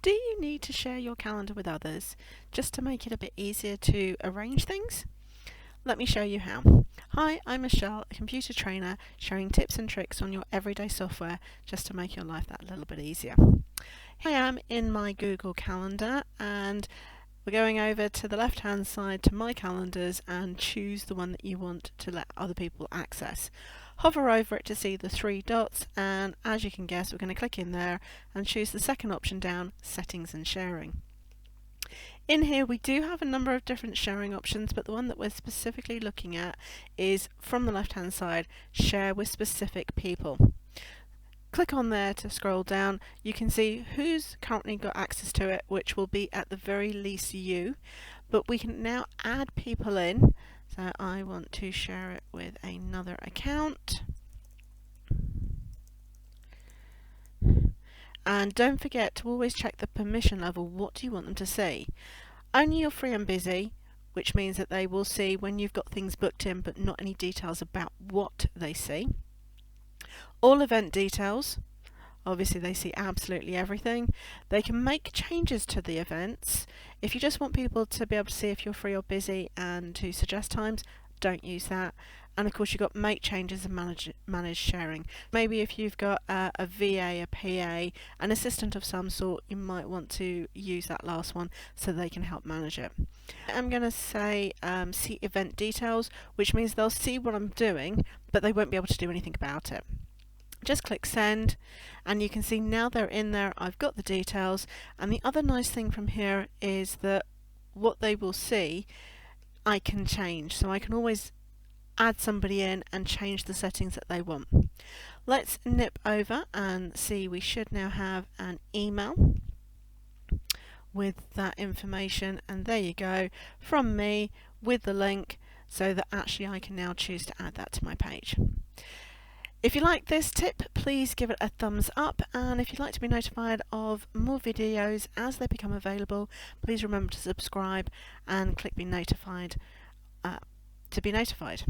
Do you need to share your calendar with others just to make it a bit easier to arrange things? Let me show you how. Hi, I'm Michelle, a computer trainer, sharing tips and tricks on your everyday software just to make your life that little bit easier. Here I am in my Google Calendar, and we're going over to the left hand side to My Calendars and choose the one that you want to let other people access. Hover over it to see the three dots, and as you can guess, we're going to click in there and choose the second option down, Settings and Sharing. In here we do have a number of different sharing options, but the one that we're specifically looking at is from the left hand side, Share with Specific People. Click on there to scroll down. You can see who's currently got access to it, which will be at the very least you, but we can now add people in. So I want to share it with another account. And don't forget to always check the permission level. What do you want them to see? Only you're free and busy, which means that they will see when you've got things booked in, but not any details about what they see. All event details, obviously they see absolutely everything. They can make changes to the events. If you just want people to be able to see if you're free or busy and to suggest times, don't use that. And of course you've got make changes and manage sharing. Maybe if you've got a VA, a PA, an assistant of some sort, you might want to use that last one so they can help manage it. I'm going to say see event details, which means they'll see what I'm doing, but they won't be able to do anything about it. Just click send, and you can see now they're in there. I've got the details, and the other nice thing from here is that what they will see I can change, so I can always add somebody in and change the settings that they want. Let's nip over and see. We should now have an email with that information, and there you go, from me with the link, so that actually I can now choose to add that to my page. If you like this tip, please give it a thumbs up, and if you'd like to be notified of more videos as they become available, please remember to subscribe and click be notified to be notified.